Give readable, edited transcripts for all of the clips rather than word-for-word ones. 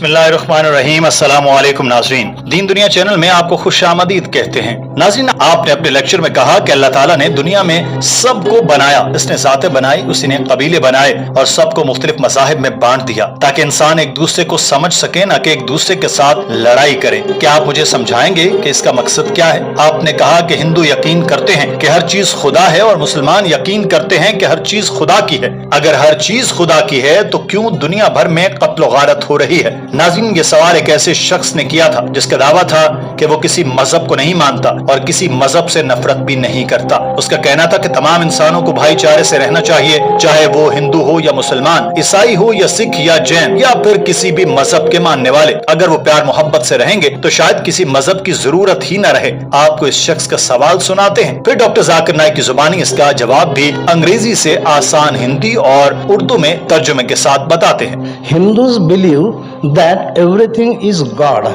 बिस्मिल्लाहिर्रहमानिर्रहीम। अस्सलाम वालेकुम नाज़रीन, दीन दुनिया चैनल में आपको खुशामदीद कहते हैं। नाज़रीन, आपने अपने लेक्चर में कहा कि अल्लाह ताला ने दुनिया में सबको बनाया, इसने ज़ातें बनाई, उसी ने कबीले बनाए और सबको मुख्तलिफ मज़ाहिब में बांट दिया ताकि इंसान एक दूसरे को समझ सके, न कि एक दूसरे के साथ लड़ाई करे। क्या आप मुझे समझाएंगे कि इसका मकसद क्या है? आपने कहा कि हिंदू यकीन करते हैं कि हर चीज खुदा है और मुसलमान यकीन करते हैं कि हर चीज खुदा की है। अगर हर चीज खुदा की है तो क्यों दुनिया भर में कत्ल गारत हो रही है? नाज़रीन, ये सवाल एक ऐसे शख्स ने किया था जिसका दावा था कि वो किसी मजहब को नहीं मानता और किसी मजहब से नफरत भी नहीं करता। उसका कहना था कि तमाम इंसानों को भाईचारे से रहना चाहिए, चाहे वो हिंदू हो या मुसलमान, ईसाई हो या सिख या जैन या फिर किसी भी मजहब के मानने वाले। अगर वो प्यार मोहब्बत से रहेंगे तो शायद किसी मजहब की जरूरत ही न रहे। आपको इस शख्स का सवाल सुनाते हैं, फिर डॉक्टर जाकिर नाइक की जुबानी इसका जवाब भी अंग्रेजी से आसान हिंदी और उर्दू में तर्जुमे के साथ बताते हैं। Hindus believe that everything is God,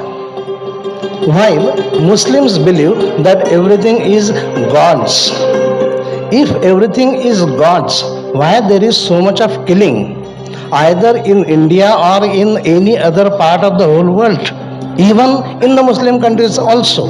while Muslims believe that everything is God's. If everything is God's, why there is so much of killing, either in India or in any other part of the whole world, even in the Muslim countries also?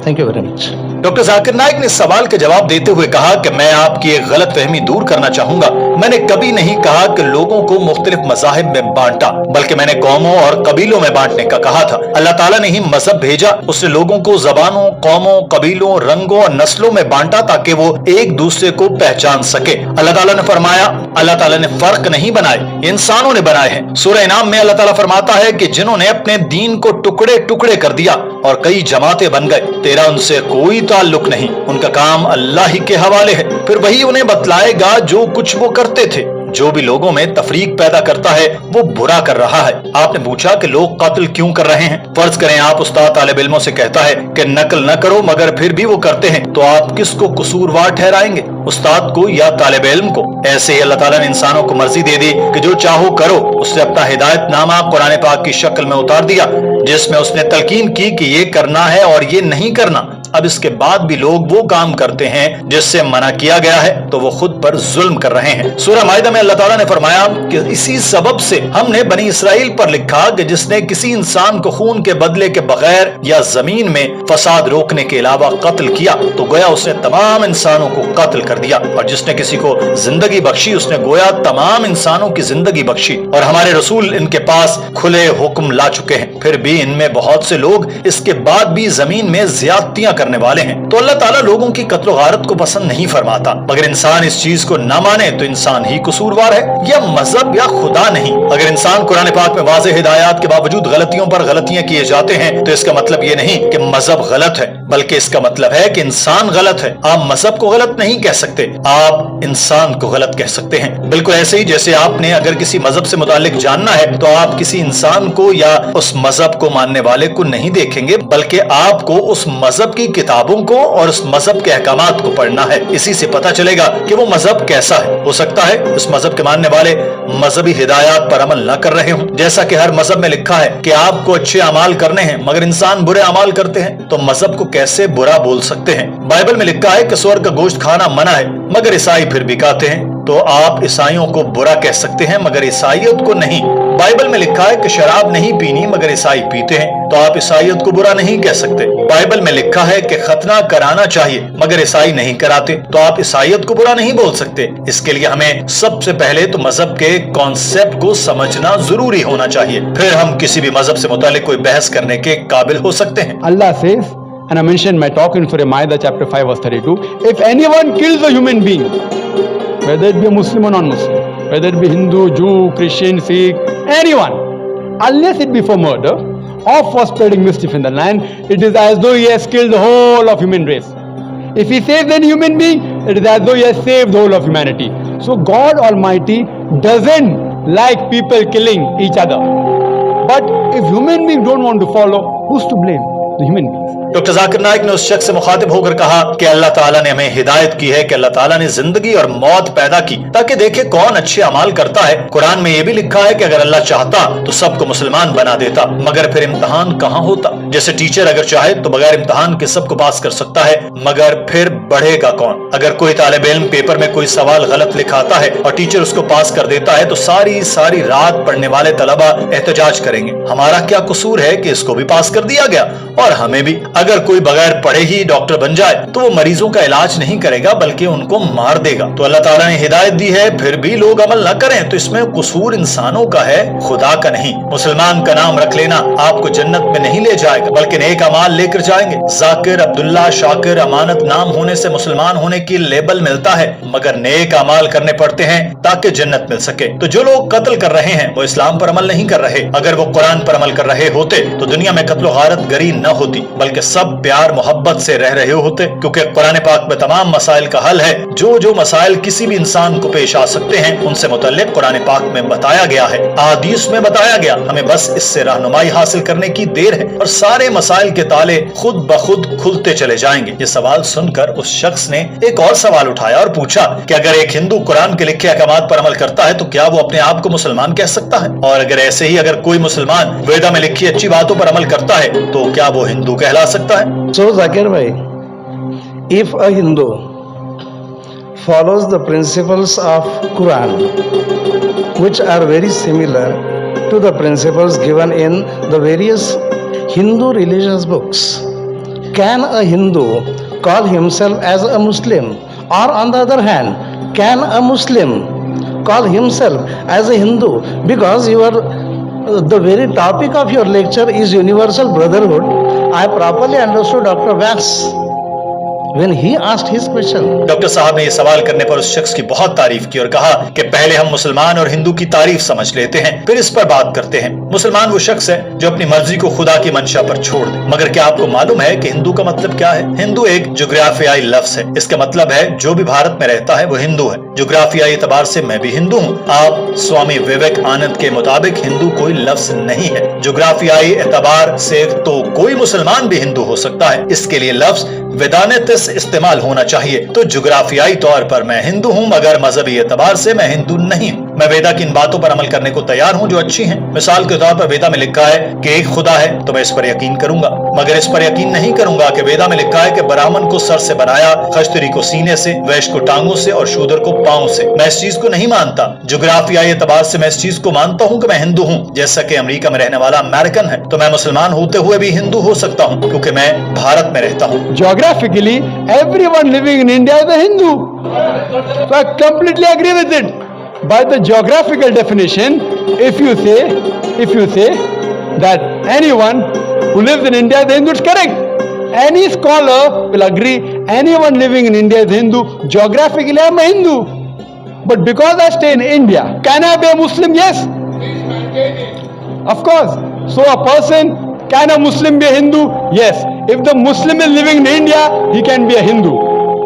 Thank you very much. Doctor Zakir Naik ने सवाल के जवाब देते हुए कहा कि मैं आपकी एक गलत फहमी दूर करना चाहूंगा। मैंने कभी नहीं कहा कि लोगों को मुख्तलिफ मज़ाहिब में बांटा, बल्कि मैंने कौमों और कबीलों में बांटने का कहा था। अल्लाह ताला ने ही मजहब भेजा, उसने लोगों को जबानों, कौमों, कबीलों, रंगों और नस्लों में बांटा ताकि वो एक दूसरे को पहचान सके। अल्लाह ताला ने फरमाया, अल्लाह ताला ने फर्क नहीं बनाए, इंसानों ने बनाए हैं। सूरह इनाम में अल्लाह ताला फरमाता है कि जिन्होंने अपने दीन को टुकड़े टुकड़े कर दिया और कई जमातें बन गए, तेरा उनसे कोई ताल्लुक नहीं, उनका काम अल्लाह ही के हवाले है, फिर वही उन्हें बतलाएगा जो कुछ वो करते थे। जो भी लोगों में तफरीक पैदा करता है वो बुरा कर रहा है। आपने पूछा कि लोग कत्ल क्यों कर रहे हैं? फर्ज करें आप उस्ताद तालिब इल्मों से कहता है कि नकल न करो मगर फिर भी वो करते हैं, तो आप किसको कसूरवार ठहराएंगे, उस्ताद को या तालिब इल्म को? ऐसे ही अल्लाह ताला ने इंसानों को मर्जी दे दी कि जो चाहो करो। उसने अपना हिदायतनामा कुरान पाक की शक्ल में उतार दिया जिसमें उसने तलकीन की कि ये करना है और ये नहीं करना। अब इसके बाद भी लोग वो काम करते हैं जिससे मना किया गया है, तो वो खुद पर जुल्म कर रहे हैं। सूरह माइदा में अल्लाह ताला ने फरमाया कि इसी सबब से हमने बनी इसराइल पर लिखा कि जिसने किसी इंसान को खून के बदले के बगैर या जमीन में फसाद रोकने के अलावा कत्ल किया तो गोया उसने तमाम इंसानों को कत्ल कर दिया, और जिसने किसी को जिंदगी बख्शी उसने गोया तमाम इंसानों की जिंदगी बख्शी। और हमारे रसूल इनके पास खुले हुक्म ला चुके हैं, फिर भी इनमें बहुत से लोग इसके बाद भी जमीन में ज्यादतियां करने वाले हैं। तो अल्लाह ताला लोगों की कत्ल गारत को पसंद नहीं फरमाता, मगर इंसान इस चीज को न माने तो इंसान ही कसूरवार है, या मजहब या खुदा नहीं। अगर इंसान कुरान पाक में वाज़ेह हिदायत के बावजूद गलतियों पर गलतियां किए जाते हैं तो इसका मतलब ये नहीं कि मजहब गलत है, बल्कि इसका मतलब है कि इंसान गलत है। आप मजहब को गलत नहीं कह सकते, आप इंसान को गलत कह सकते हैं। बिल्कुल ऐसे ही जैसे आपने अगर किसी मजहब से मुतालिक जानना है तो आप किसी इंसान को या उस मजहब को मानने वाले को नहीं देखेंगे, बल्कि आपको उस मजहब की किताबों को और उस मजहब के अहकामात को पढ़ना है। इसी से पता चलेगा कि वो मजहब कैसा है। हो सकता है उस मजहब के मानने वाले मजहबी हिदायत पर अमल न कर रहे हों, जैसा कि हर मजहब में लिखा है कि आपको अच्छे अमाल करने हैं, मगर इंसान बुरे अमाल करते हैं, तो मजहब को कैसे बुरा बोल सकते हैं? बाइबल में लिखा है कि सुअर का गोश्त खाना मना है, मगर ईसाई फिर भी खाते हैं, तो आप ईसाइयों को बुरा कह सकते हैं मगर ईसाइयत को नहीं। बाइबल में लिखा है कि शराब नहीं पीनी मगर ईसाई पीते हैं, तो आप ईसाइयत को बुरा नहीं कह सकते। बाइबल में लिखा है कि खतना कराना चाहिए मगर ईसाई नहीं कराते, तो आप ईसाइयत को बुरा नहीं बोल सकते। इसके लिए हमें सबसे पहले तो मजहब के कॉन्सेप्ट को समझना जरूरी होना चाहिए, फिर हम किसी भी मजहब से मुतालिक कोई बहस करने के काबिल हो सकते हैं। Allah says, and I mentioned my talk in Surah Maida chapter 5 verse 32, if anyone kills a human being, whether it be a Muslim or non-Muslim, whether it be Hindu, Jew, Christian, Sikh, anyone, unless it be for murder or for spreading mischief in the land, it is as though he has killed the whole of human race. If he saves any human being, it is as though he has saved the whole of humanity. So God Almighty doesn't like people killing each other. But if human beings don't want to follow, who's to blame? the human beings. Doctor Zakir Naik ने उस शख्स से मुखातिब होकर कहा कि अल्लाह ताला ने हमें हिदायत की है कि अल्लाह ताला ने जिंदगी और मौत पैदा की ताकि देखे कौन अच्छे अमाल करता है। कुरान में यह भी लिखा है कि अगर अल्लाह चाहता तो सबको मुसलमान बना देता, मगर फिर इम्तिहान कहाँ होता। जैसे टीचर अगर चाहे तो बगैर इम्तिहान के सबको पास कर सकता है, मगर फिर बढ़ेगा कौन। अगर कोई तालिब इल्म पेपर में कोई सवाल गलत लिखाता है और टीचर उसको पास कर देता है तो सारी रात पढ़ने वाले तलबा एहतजाज करेंगे, हमारा क्या कसूर है कि इसको भी पास कर दिया गया और हमें भी। अगर कोई बगैर पढ़े ही डॉक्टर बन जाए तो वो मरीजों का इलाज नहीं करेगा बल्कि उनको मार देगा। तो अल्लाह ताला ने हिदायत दी है, फिर भी लोग अमल न करें तो इसमें कसूर इंसानों का है, खुदा का नहीं। मुसलमान का नाम रख लेना आपको जन्नत में नहीं ले जाएगा बल्कि नेक अमाल लेकर जाएंगे। जाकिर, अब्दुल्ला, शाकिर, अमानत नाम होने से मुसलमान होने की लेबल मिलता है, मगर नेक अमाल करने पड़ते हैं ताकि जन्नत मिल सके। तो जो लोग कत्ल कर रहे हैं वो इस्लाम पर अमल नहीं कर रहे। अगर वो कुरान पर अमल कर रहे होते तो दुनिया में कत्ल गारत गरी न होती बल्कि सब प्यार मोहब्बत से रह रहे होते, क्योंकि कुरान पाक में तमाम मसाइल का हल है। जो मसाइल किसी भी इंसान को पेश आ सकते हैं उनसे मुतल्लिक कुरान पाक में बताया गया है, हदीस में बताया गया। हमें बस इससे रहनुमाई हासिल करने की देर है और सारे मसाइल के ताले खुद ब खुद खुलते चले जाएंगे। ये सवाल सुनकर उस शख्स ने एक और सवाल उठाया और पूछा कि अगर एक हिंदू कुरान के लिखे अहकामात पर अमल करता है तो क्या वो अपने आप को मुसलमान कह सकता है? और अगर ऐसे ही अगर कोई मुसलमान वेदा में लिखी अच्छी बातों पर अमल करता है तो क्या वो हिंदू कहला सकता है? So Zakir bhai, if a Hindu follows the principles of Quran, which are very similar to the principles given in the various Hindu religious books, can a Hindu call himself as a Muslim? Or on the other hand, can a Muslim call himself as a Hindu? Because the very topic of your lecture is universal brotherhood. I properly understood Dr. Vance when he asked his question. Doctor साहब ने ये सवाल करने पर उस शख्स की बहुत तारीफ की और कहा कि पहले हम मुसलमान और हिंदू की तारीफ समझ लेते हैं फिर इस पर बात करते हैं। मुसलमान वो शख्स है जो अपनी मर्जी को खुदा की मंशा पर छोड़ दे। मगर क्या आपको मालूम है कि हिंदू का मतलब क्या है? हिंदू एक जोग्राफियाई लफ्ज है। इसका मतलब है जो भी भारत में रहता है वो हिंदू है। जोग्राफियाई एतबार से मैं भी हिंदू हूँ। आप स्वामी विवेकानंद के मुताबिक हिंदू कोई लफ्ज नहीं है। जोग्राफियाई एतबार से तो कोई मुसलमान भी हिंदू हो सकता है। इसके लिए लफ्ज वेदानित इस्तेमाल होना चाहिए। तो जोग्राफियाई तौर पर मैं हिंदू हूँ मगर मजहबी एतबार से मैं हिंदू नहीं हूँ। मैं वेदा की इन बातों पर अमल करने को तैयार हूँ जो अच्छी हैं। मिसाल के तौर पर वेदा में लिखा है कि एक खुदा है तो मैं इस पर यकीन करूंगा, मगर इस पर यकीन नहीं करूंगा कि वेदा में लिखा है कि ब्राह्मण को सर से बनाया, खश्तरी को सीने से, वैश्य को टांगों से और शूद्र को पांव से। मैं इस चीज को नहीं मानता। जोग्राफियाई एतबार से मैं इस चीज को मानता हूँ कि मैं हिंदू हूँ। जैसा कि अमेरिका में रहने वाला अमेरिकन है तो मैं मुसलमान होते हुए भी हिंदू हो सकता हूँ क्योंकि मैं भारत में रहता हूँ। Geographically, everyone living in India is a Hindu. So I completely agree with it. By the geographical definition, if you say that anyone who lives in India is a Hindu, it's correct. Any scholar will agree anyone living in India is Hindu. Geographically, I'm a Hindu. But because I stay in India, can I be a Muslim? Yes. Of course. So a person, can a Muslim be a Hindu? Yes. If the Muslim is living in India, he can be a Hindu.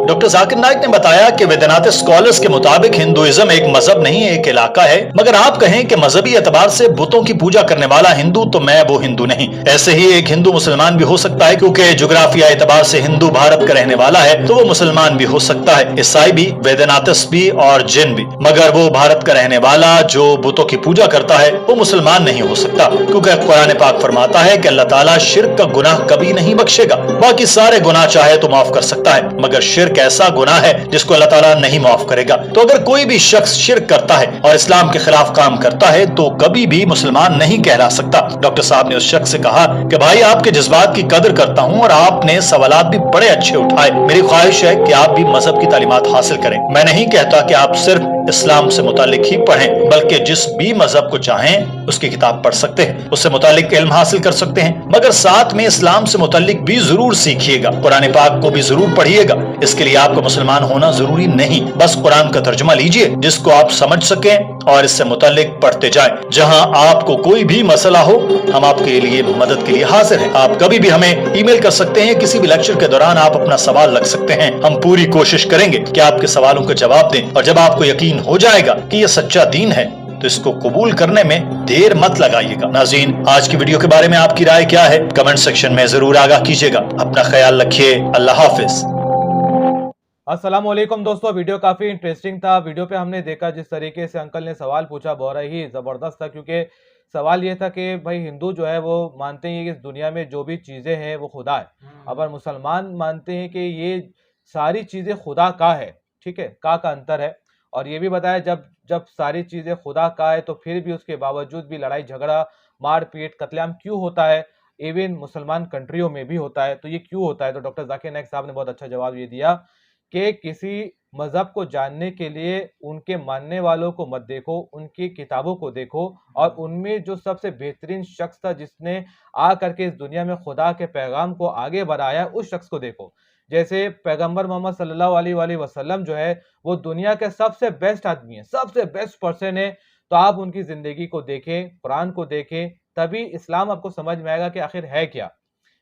Doctor Zakir Naik ने बताया कि वेदांत scholars के मुताबिक Hinduism एक मजहब नहीं एक इलाका है। मगर आप कहें कि मजहबी एतबार से बुतों की पूजा करने वाला हिंदू तो मैं वो हिंदू नहीं। ऐसे ही एक हिंदू मुसलमान भी हो सकता है क्योंकि जोग्राफिया एतबार से हिंदू भारत का रहने वाला है तो वो मुसलमान भी हो सकता है, ईसाई भी, वेदनातिस भी और जिन भी। मगर वो भारत का रहने वाला जो बुतों की पूजा करता है वो मुसलमान नहीं हो सकता क्योंकि कुरान पाक फरमाता है कि अल्लाह ताला शिर्क का गुनाह कभी नहीं बख्शेगा। बाकी सारे गुनाह चाहे तो माफ कर सकता है मगर शिर्क ऐसा गुनाह है जिसको अल्लाह ताला नहीं माफ करेगा। तो अगर कोई भी शख्स शिर्क करता है और इस्लाम के खिलाफ काम करता है तो कभी भी मुसलमान नहीं कहला सकता। डॉक्टर साहब ने उस शख्स से कहा कि भाई आपके जज्बात की कदर करता हूँ और आपने सवालात भी बड़े अच्छे उठाए। मेरी ख्वाहिश है कि आप भी मजहब की तालीमात हासिल करें। मैं नहीं कहता कि आप सिर्फ इस्लाम से मुतालिक ही पढ़ें बल्कि जिस भी मजहब को चाहें उसकी किताब पढ़ सकते हैं, उससे मुतालिक इल्म हासिल कर सकते हैं, मगर साथ में इस्लाम से मुतालिक भी जरूर सीखिएगा, कुरान पाक को भी जरूर पढ़िएगा। इसके लिए आपको मुसलमान होना जरूरी नहीं, बस कुरान का तर्जुमा लीजिए जिसको आप समझ सकें और इससे मुतालिक पढ़ते जाएं। जहां आपको कोई भी मसला हो हम आपके लिए मदद के लिए हाजिर हैं। आप कभी भी हमें ईमेल कर सकते हैं, किसी भी लेक्चर के दौरान आप अपना सवाल रख सकते हैं। हम पूरी कोशिश करेंगे कि आपके सवालों के जवाब दें और जब आपको यकीन हो जाएगा कि यह सच्चा दीन है तो इसको कबूल करने में देर मत लगाइएगा। नाज़रीन, आज की वीडियो के बारे में आपकी राय क्या है? कमेंट सेक्शन में जरूर आगाह कीजिएगा। अपना ख्याल रखिए। अल्लाह हाफिज। अस्सलाम वालेकुम दोस्तों, वीडियो काफ़ी इंटरेस्टिंग था। वीडियो पे हमने देखा जिस तरीके से अंकल ने सवाल पूछा बहुत ही ज़बरदस्त था, क्योंकि सवाल ये था कि भाई हिंदू जो है वो मानते हैं कि इस दुनिया में जो भी चीज़ें हैं वो खुदा है, अगर मुसलमान मानते हैं कि ये सारी चीज़ें खुदा का है। ठीक है, का अंतर है। और ये भी बताया जब जब सारी चीज़ें खुदा का है तो फिर भी उसके बावजूद भी लड़ाई झगड़ा मारपीट कत्लेआम क्यों होता है, इवन मुसलमान कंट्रियों में भी होता है। तो ये क्यों होता है? तो डॉक्टर जाकिर नाइक साहब ने बहुत अच्छा जवाब ये दिया कि किसी मज़हब को जानने के लिए उनके मानने वालों को मत देखो, उनकी किताबों को देखो, और उनमें जो सबसे बेहतरीन शख्स था जिसने आ करके इस दुनिया में खुदा के पैगाम को आगे बढ़ाया, उस शख्स को देखो। जैसे पैगंबर मोहम्मद सल्लल्लाहु अलैहि वसल्लम जो है वो दुनिया के सबसे बेस्ट आदमी है, सबसे बेस्ट पर्सन है। तो आप उनकी ज़िंदगी को देखें, कुरान को देखें, तभी इस्लाम आपको समझ में आएगा कि आखिर है क्या।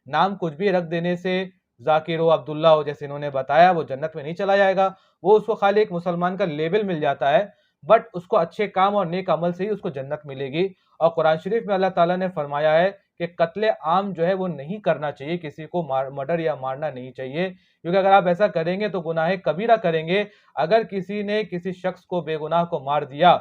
नाम कुछ भी रख देने से, जाकिर हो, अब्दुल्ला हो, जैसे इन्होंने बताया, वो जन्नत में नहीं चला जाएगा। वो उसको खाली एक मुसलमान का लेबल मिल जाता है, बट उसको अच्छे काम और नेक अमल से ही उसको जन्नत मिलेगी। और कुरान शरीफ में अल्लाह ताला ने फरमाया है कि कत्ले आम जो है वो नहीं करना चाहिए, किसी को मर्डर या मारना नहीं चाहिए, क्योंकि अगर आप ऐसा करेंगे तो गुनाह कबीरा करेंगे। अगर किसी ने किसी शख्स को बेगुनाह को मार दिया,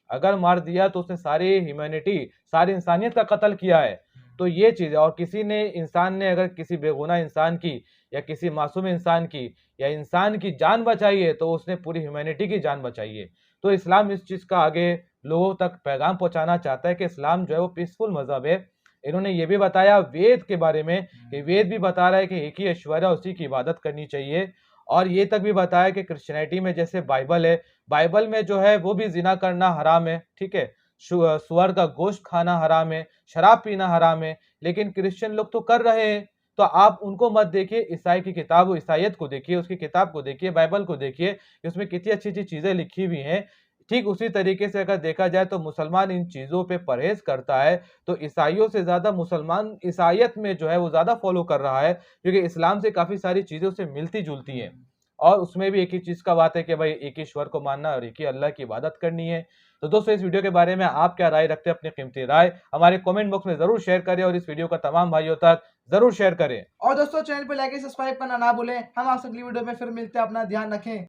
अगर मार दिया तो उसने सारी ह्यूमैनिटी, सारी इंसानियत का कत्ल किया है। तो ये चीज़ है। और किसी ने, इंसान ने अगर किसी बेगुनाह इंसान की या किसी मासूम इंसान की या इंसान की जान बचाई है तो उसने पूरी ह्यूमैनिटी की जान बचाई है। तो इस्लाम इस चीज़ का आगे लोगों तक पैगाम पहुंचाना चाहता है कि इस्लाम जो है वो पीसफुल मज़हब है। इन्होंने ये भी बताया वेद के बारे में कि वेद भी बता रहा है कि एक ही ईश्वर है, उसी की इबादत करनी चाहिए। और ये तक भी बताया कि क्रिश्चियनिटी में जैसे बाइबल है, बाइबल में जो है वो भी जिना करना हराम है, ठीक है, सुअर का गोश्त खाना हराम है, शराब पीना हराम है, लेकिन क्रिश्चियन लोग तो कर रहे हैं। तो आप उनको मत देखिए, ईसाई की किताब, ईसाइयत को देखिए, उसकी किताब को देखिए, बाइबल को देखिए कि उसमें कितनी अच्छी अच्छी चीज़ें लिखी हुई हैं। ठीक उसी तरीके से अगर देखा जाए तो मुसलमान इन चीज़ों पे परहेज़ करता है, तो ईसाइयों से ज़्यादा मुसलमान ईसाइयत में जो है वो ज़्यादा फॉलो कर रहा है, क्योंकि इस्लाम से काफ़ी सारी चीज़ें उससे मिलती-जुलती हैं। और उसमें भी एक ही चीज़ का बात है कि भाई एक ही ईश्वर को मानना और एक ही अल्लाह की इबादत करनी है। तो दोस्तों, इस वीडियो के बारे में आप क्या राय रखते हैं? अपनी कीमती राय हमारे कमेंट बॉक्स में ज़रूर शेयर करें और इस वीडियो का तमाम भाइयों तक ज़रूर शेयर करें। और दोस्तों, चैनल पे लाइक सब्सक्राइब करना ना भूलें। हम आपसे अगली वीडियो में फिर मिलते हैं। अपना ध्यान रखें।